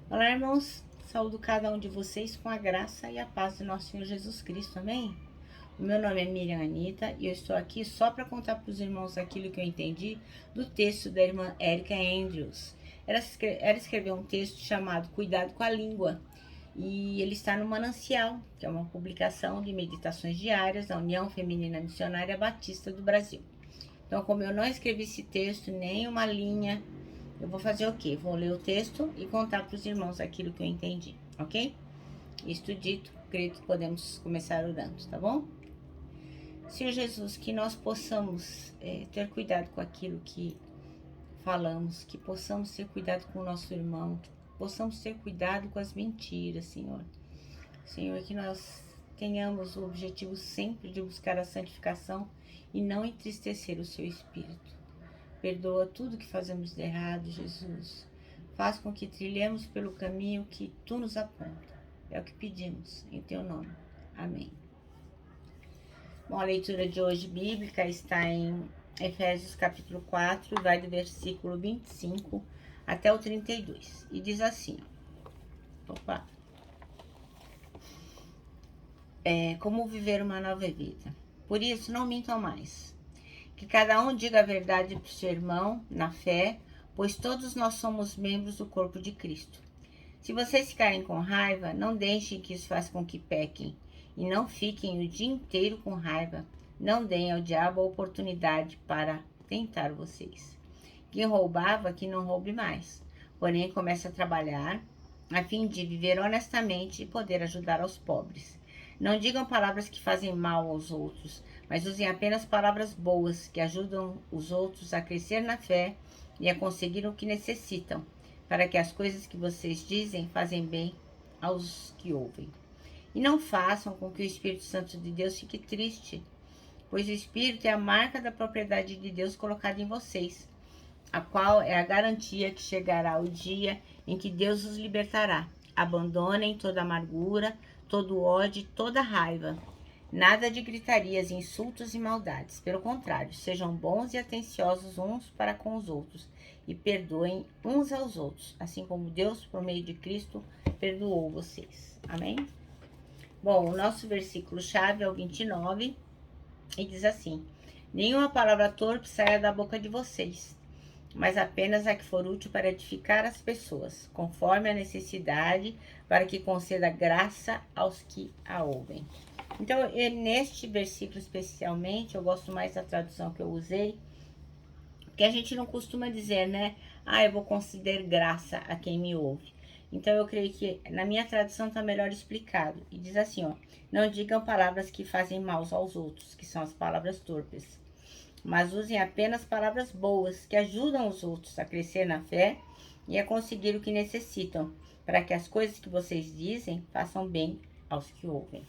Olá, irmãos. Saúdo cada um de vocês com a graça e a paz do nosso Senhor Jesus Cristo. Amém? O meu nome é Miriam Anita e eu estou aqui só para contar para os irmãos aquilo que eu entendi do texto da irmã Erika Andrews. Ela escreveu um texto chamado Cuidado com a Língua e ele está no Manancial, que é uma publicação de meditações diárias da União Feminina Missionária Batista do Brasil. Então, como eu não escrevi esse texto, nem uma linha, eu vou fazer o quê? Vou ler o texto e contar para os irmãos aquilo que eu entendi, ok? Isto dito, creio que podemos começar orando, tá bom? Senhor Jesus, que nós possamos ter cuidado com aquilo que falamos, que possamos ter cuidado com o nosso irmão, que possamos ter cuidado com as mentiras, Senhor. Senhor, que nós tenhamos o objetivo sempre de buscar a santificação e não entristecer o seu Espírito. Perdoa tudo que fazemos de errado, Jesus. Faz com que trilhemos pelo caminho que Tu nos aponta. É o que pedimos, em Teu nome. Amém. Bom, a leitura de hoje bíblica está em Efésios capítulo 4, vai do versículo 25 até o 32. E diz assim, como viver uma nova vida. Por isso, não mintam mais. Que cada um diga a verdade para o seu irmão, na fé, pois todos nós somos membros do corpo de Cristo. Se vocês ficarem com raiva, não deixem que isso faça com que pequem, e não fiquem o dia inteiro com raiva. Não deem ao diabo a oportunidade para tentar vocês. Quem roubava, que não roube mais, porém comece a trabalhar, a fim de viver honestamente e poder ajudar aos pobres. Não digam palavras que fazem mal aos outros, mas usem apenas palavras boas que ajudam os outros a crescer na fé e a conseguir o que necessitam, para que as coisas que vocês dizem fazem bem aos que ouvem. E não façam com que o Espírito Santo de Deus fique triste, pois o Espírito é a marca da propriedade de Deus colocada em vocês, a qual é a garantia que chegará o dia em que Deus os libertará. Abandonem toda amargura, todo ódio, toda raiva. Nada de gritarias, insultos e maldades. Pelo contrário, sejam bons e atenciosos uns para com os outros e perdoem uns aos outros, assim como Deus, por meio de Cristo, perdoou vocês. Amém? Bom, o nosso versículo-chave é o 29 e diz assim: Nenhuma palavra torpe saia da boca de vocês, mas apenas a que for útil para edificar as pessoas, conforme a necessidade, para que conceda graça aos que a ouvem. Então, neste versículo especialmente, eu gosto mais da tradução que eu usei, porque a gente não costuma dizer, né? Eu vou conceder graça a quem me ouve. Então, eu creio que na minha tradução está melhor explicado. E diz assim, não digam palavras que fazem mal aos outros, que são as palavras torpes, mas usem apenas palavras boas que ajudam os outros a crescer na fé e a conseguir o que necessitam, para que as coisas que vocês dizem façam bem aos que ouvem.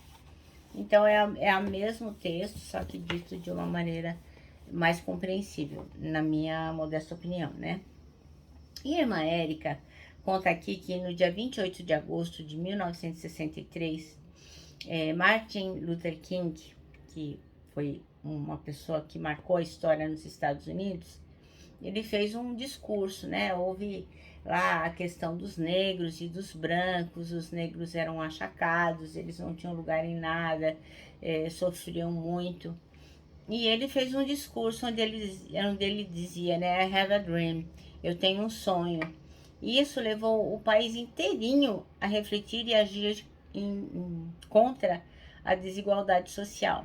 Então é o mesmo texto, só que dito de uma maneira mais compreensível, na minha modesta opinião, né? E a irmã Érica conta aqui que no dia 28 de agosto de 1963, Martin Luther King, que foi uma pessoa que marcou a história nos Estados Unidos, ele fez um discurso, né? Houve lá a questão dos negros e dos brancos, os negros eram achacados, eles não tinham lugar em nada, sofriam muito. E ele fez um discurso onde ele dizia, né? I have a dream, eu tenho um sonho. E isso levou o país inteirinho a refletir e agir contra a desigualdade social.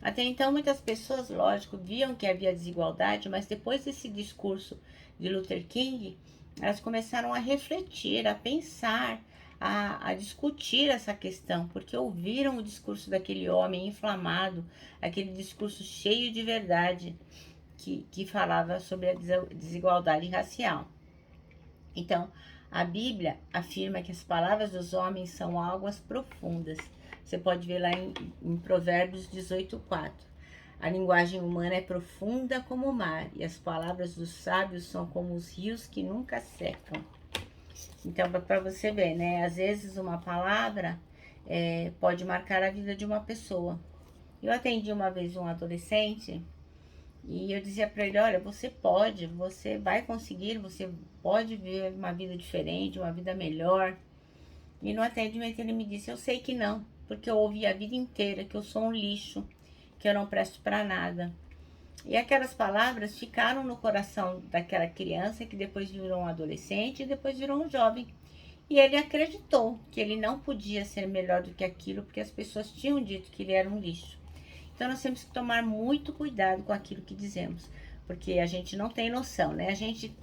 Até então, muitas pessoas, lógico, viam que havia desigualdade, mas depois desse discurso de Luther King, elas começaram a refletir, a pensar, a discutir essa questão, porque ouviram o discurso daquele homem inflamado, aquele discurso cheio de verdade, que falava sobre a desigualdade racial. Então, a Bíblia afirma que as palavras dos homens são águas profundas. Você pode ver lá em Provérbios 18:4. A linguagem humana é profunda como o mar, e as palavras dos sábios são como os rios que nunca secam. Então, para você ver, né? Às vezes uma palavra pode marcar a vida de uma pessoa. Eu atendi uma vez um adolescente E eu dizia para ele, olha, você pode, você vai conseguir, você pode viver uma vida diferente, uma vida melhor. E no atendimento ele me disse, eu sei que não, porque eu ouvi a vida inteira que eu sou um lixo, que eu não presto para nada. E aquelas palavras ficaram no coração daquela criança que depois virou um adolescente e depois virou um jovem. E ele acreditou que ele não podia ser melhor do que aquilo, porque as pessoas tinham dito que ele era um lixo. Então nós temos que tomar muito cuidado com aquilo que dizemos, porque a gente não tem noção, né? A gente,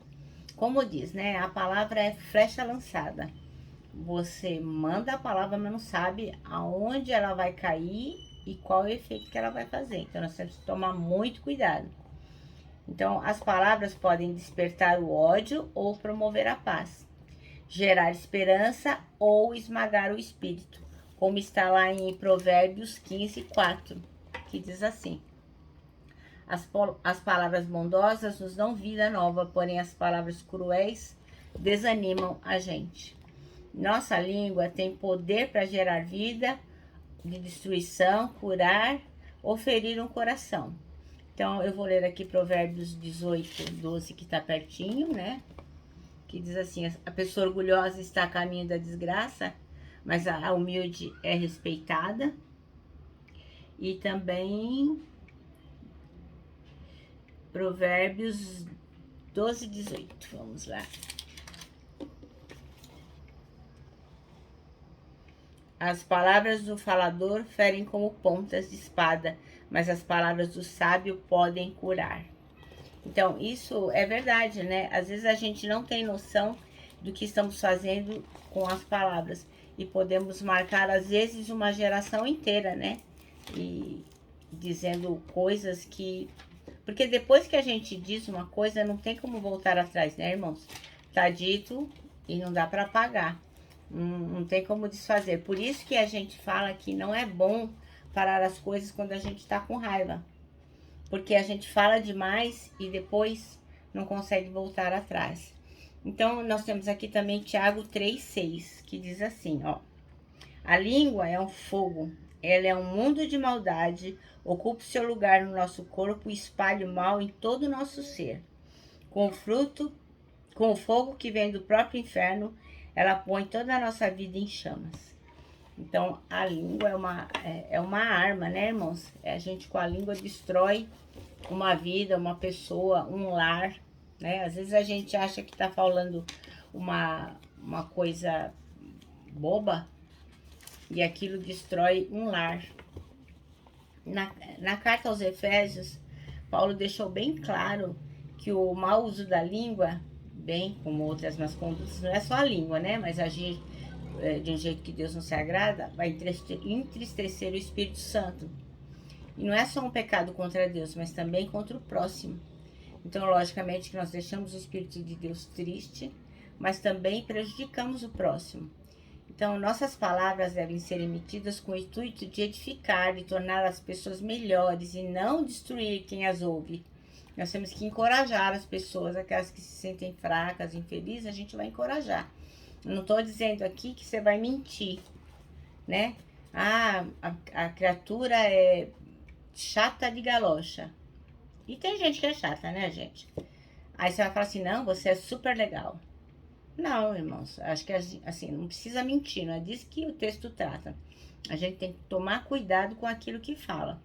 como diz, né? A palavra é flecha lançada. Você manda a palavra, mas não sabe aonde ela vai cair e qual é o efeito que ela vai fazer. Então nós temos que tomar muito cuidado. Então as palavras podem despertar o ódio ou promover a paz, gerar esperança ou esmagar o espírito, como está lá em Provérbios 15:4, que diz assim: as palavras bondosas nos dão vida nova, porém as palavras cruéis desanimam a gente. Nossa língua tem poder para gerar vida, de destruição, curar ou ferir um coração. Então eu vou ler aqui Provérbios 18:12, que está pertinho, né? Que diz assim: a pessoa orgulhosa está a caminho da desgraça, mas a humilde é respeitada. E também Provérbios 12:18, vamos lá. As palavras do falador ferem como pontas de espada, mas as palavras do sábio podem curar. Então, isso é verdade, né? Às vezes a gente não tem noção do que estamos fazendo com as palavras. E podemos marcar, às vezes, uma geração inteira, né? E dizendo coisas que... Porque depois que a gente diz uma coisa, não tem como voltar atrás, né, irmãos? Tá dito e não dá para apagar. Não tem como desfazer. Por isso que a gente fala que não é bom parar as coisas quando a gente tá com raiva. Porque a gente fala demais e depois não consegue voltar atrás. Então, nós temos aqui também Tiago 3:6, que diz assim, ó: a língua é um fogo, ela é um mundo de maldade, ocupa o seu lugar no nosso corpo e espalha o mal em todo o nosso ser. Com o fogo que vem do próprio inferno, ela põe toda a nossa vida em chamas. Então, a língua é uma arma, né, irmãos? A gente com a língua destrói uma vida, uma pessoa, um lar, né? Às vezes a gente acha que tá falando uma coisa boba e aquilo destrói um lar. Na carta aos Efésios, Paulo deixou bem claro que o mau uso da língua, bem como outras más condutas, não é só a língua, né? Mas agir de um jeito que Deus não se agrada, vai entristecer o Espírito Santo. E não é só um pecado contra Deus, mas também contra o próximo. Então, logicamente que nós deixamos o Espírito de Deus triste, mas também prejudicamos o próximo. Então, nossas palavras devem ser emitidas com o intuito de edificar e tornar as pessoas melhores e não destruir quem as ouve. Nós temos que encorajar as pessoas, aquelas que se sentem fracas, infelizes, a gente vai encorajar. Não estou dizendo aqui que você vai mentir, né? Ah, a criatura é chata de galocha. E tem gente que é chata, né, gente? Aí você vai falar assim, não, você é super legal. Não, irmãos, acho que assim, não precisa mentir, não é disso que o texto trata. A gente tem que tomar cuidado com aquilo que fala.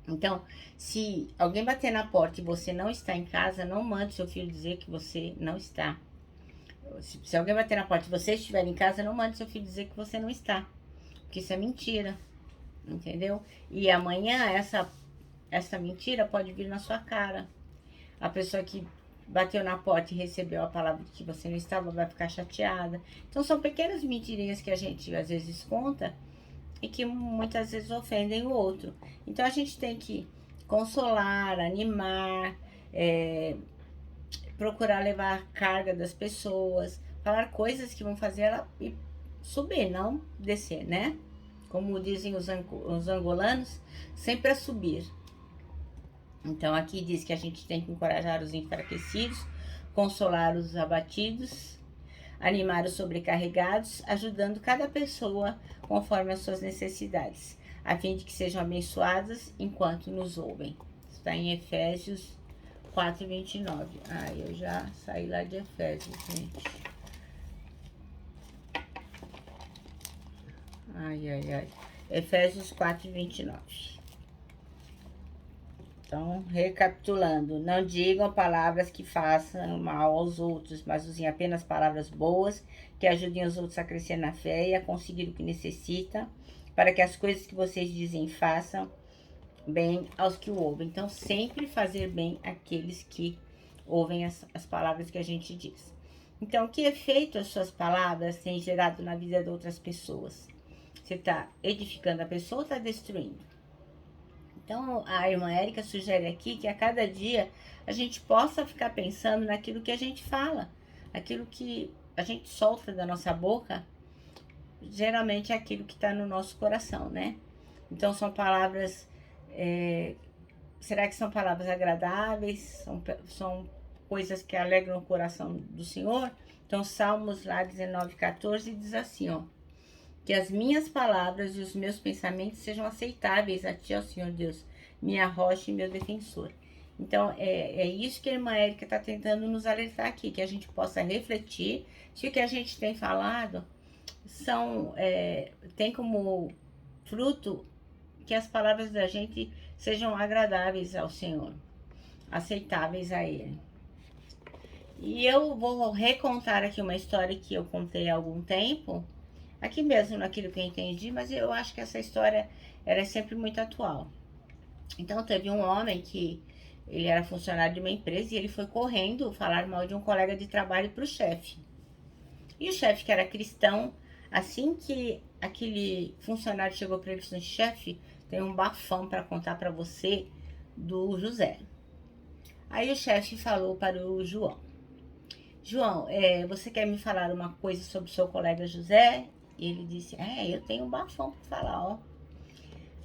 Então, se alguém bater na porta e você não está em casa, não mande seu filho dizer que você não está. Se alguém bater na porta e você estiver em casa, não mande seu filho dizer que você não está. Porque isso é mentira, entendeu? E amanhã essa mentira pode vir na sua cara. A pessoa que bateu na porta e recebeu a palavra de que você não estava vai ficar chateada. Então são pequenas mentirinhas que a gente às vezes conta e que muitas vezes ofendem o outro. Então a gente tem que consolar, animar, procurar levar a carga das pessoas, falar coisas que vão fazer ela subir, não descer, né? Como dizem os angolanos, sempre a subir. Então aqui diz que a gente tem que encorajar os enfraquecidos, consolar os abatidos, animar os sobrecarregados, ajudando cada pessoa conforme as suas necessidades, a fim de que sejam abençoadas enquanto nos ouvem. está em Efésios 4:29. Eu já saí lá de Efésios, gente. Efésios 4:29. Então, recapitulando, não digam palavras que façam mal aos outros, mas usem apenas palavras boas que ajudem os outros a crescer na fé e a conseguir o que necessitam, para que as coisas que vocês dizem façam bem aos que o ouvem. Então, sempre fazer bem àqueles que ouvem as palavras que a gente diz. Então, que efeito as suas palavras têm gerado na vida de outras pessoas? Você está edificando a pessoa ou está destruindo? Então, a irmã Érica sugere aqui que a cada dia a gente possa ficar pensando naquilo que a gente fala, aquilo que a gente solta da nossa boca, geralmente é aquilo que está no nosso coração, né? Então, são palavras. Será que são palavras agradáveis? São coisas que alegram o coração do Senhor? Então, Salmos lá 19:14 diz assim, ó. Que as minhas palavras e os meus pensamentos sejam aceitáveis a ti, ó Senhor Deus, minha rocha e meu defensor. Então, é isso que a irmã Érica está tentando nos alertar aqui, que a gente possa refletir se o que a gente tem falado tem como fruto que as palavras da gente sejam agradáveis ao Senhor, aceitáveis a Ele. E eu vou recontar aqui uma história que eu contei há algum tempo, aqui mesmo naquilo que eu entendi, mas eu acho que essa história era sempre muito atual. Então, teve um homem que ele era funcionário de uma empresa e ele foi correndo falar mal de um colega de trabalho para o chefe. E o chefe, que era cristão, assim que aquele funcionário chegou para ele e disse: chefe, tem um bafão para contar para você do José. Aí o chefe falou para o João: João, você quer me falar uma coisa sobre o seu colega José? E ele disse: eu tenho um bafão para falar, ó.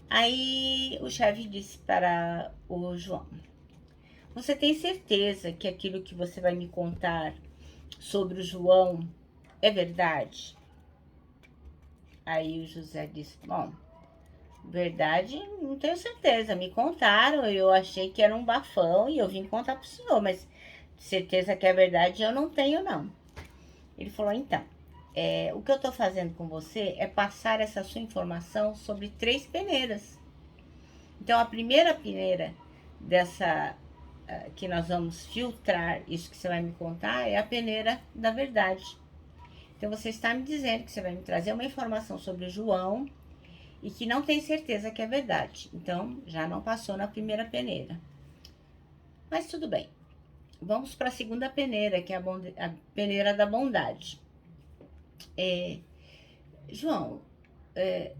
Aí o chefe disse para o João: você tem certeza que aquilo que você vai me contar sobre o João é verdade? Aí o José disse: bom, verdade, não tenho certeza. Me contaram, eu achei que era um bafão e eu vim contar pro senhor, mas certeza que é verdade eu não tenho, não. Ele falou: então, o que eu tô fazendo com você é passar essa sua informação sobre 3 peneiras. Então, a primeira peneira dessa que nós vamos filtrar isso que você vai me contar é a peneira da verdade. Então, você está me dizendo que você vai me trazer uma informação sobre o João e que não tem certeza que é verdade. Então, já não passou na primeira peneira. Mas tudo bem. Vamos para a segunda peneira, que é a peneira da bondade. João,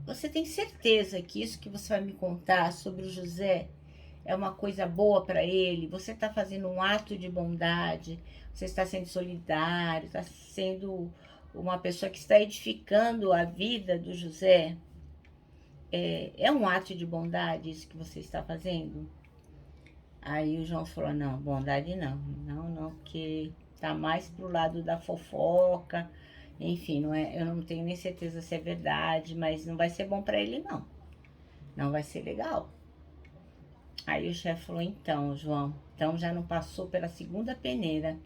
você tem certeza que isso que você vai me contar sobre o José é uma coisa boa para ele? Você está fazendo um ato de bondade? Você está sendo solidário? Está sendo uma pessoa que está edificando a vida do José? É um ato de bondade isso que você está fazendo? Aí o João falou: não, bondade não. Não, porque tá mais pro lado da fofoca. Enfim, eu não tenho nem certeza se é verdade, mas não vai ser bom para ele, não. Não vai ser legal. Aí o chefe falou: então, João, então já não passou pela segunda peneira,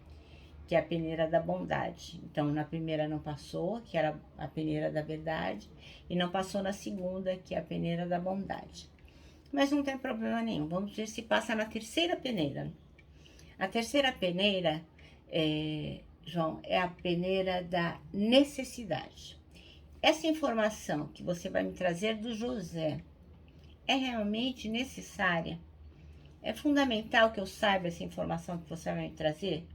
que é a peneira da bondade. Então, na primeira não passou, que era a peneira da verdade, e não passou na segunda, que é a peneira da bondade. Mas não tem problema nenhum, vamos ver se passa na terceira peneira. A terceira peneira, João, é a peneira da necessidade. Essa informação que você vai me trazer do José é realmente necessária? É fundamental que eu saiba essa informação que você vai me trazer?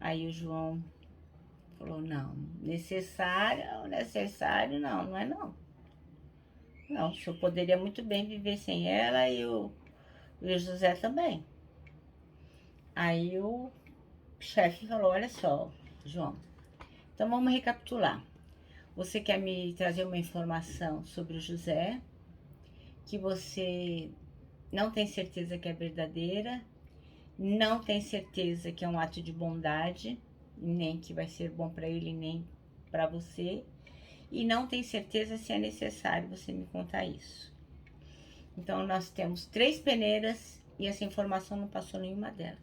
Aí o João falou: não, necessário não é não. Não, o senhor poderia muito bem viver sem ela e o José também. Aí o chefe falou: olha só, João, então vamos recapitular. Você quer me trazer uma informação sobre o José, que você não tem certeza que é verdadeira, não tem certeza que é um ato de bondade, nem que vai ser bom para ele, nem para você, e não tem certeza se é necessário você me contar isso. Então, nós temos 3 peneiras e essa informação não passou nenhuma delas.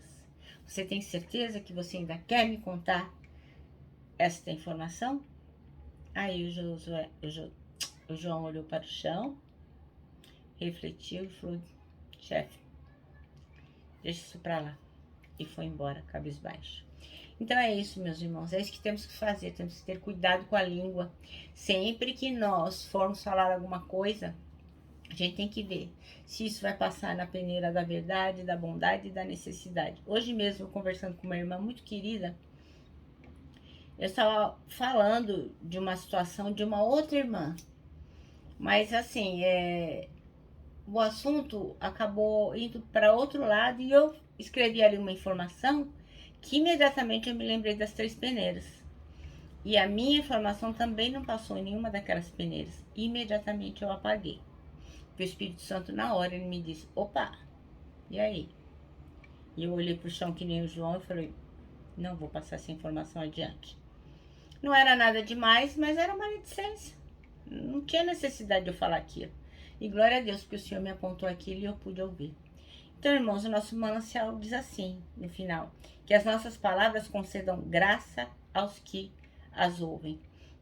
Você tem certeza que você ainda quer me contar esta informação? Aí o João olhou para o chão, refletiu e falou: chefe, deixa isso para lá. E foi embora, cabisbaixo. Então é isso, meus irmãos, é isso que temos que fazer, temos que ter cuidado com a língua. Sempre que nós formos falar alguma coisa, a gente tem que ver se isso vai passar na peneira da verdade, da bondade e da necessidade. Hoje mesmo, conversando com uma irmã muito querida, eu estava falando de uma situação de uma outra irmã. Mas assim, o assunto acabou indo para outro lado e eu escrevi ali uma informação que imediatamente eu me lembrei das 3 peneiras. E a minha informação também não passou em nenhuma daquelas peneiras. Imediatamente eu apaguei. O Espírito Santo, na hora, ele me disse: opa, e aí? E eu olhei pro chão que nem o João e falei: não vou passar essa informação adiante. Não era nada demais, mas era uma reticência. Não tinha necessidade de eu falar aquilo. E glória a Deus, porque o Senhor me apontou aquilo e eu pude ouvir. Então, irmãos, o nosso manancial diz assim, no final: que as nossas palavras concedam graça aos que as ouvem.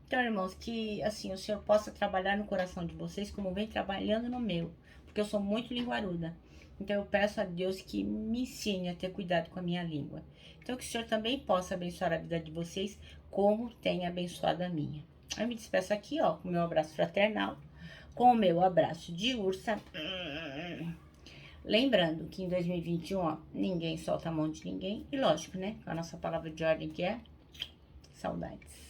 Então, irmãos, que assim o Senhor possa trabalhar no coração de vocês como vem trabalhando no meu, porque eu sou muito linguaruda. Então, eu peço a Deus que me ensine a ter cuidado com a minha língua. Então, que o Senhor também possa abençoar a vida de vocês, como tem abençoado a minha. Eu me despeço aqui, ó, com o meu abraço fraternal, com o meu abraço de ursa. Lembrando que em 2021, ó, ninguém solta a mão de ninguém. E lógico, né? Com a nossa palavra de ordem que é saudades.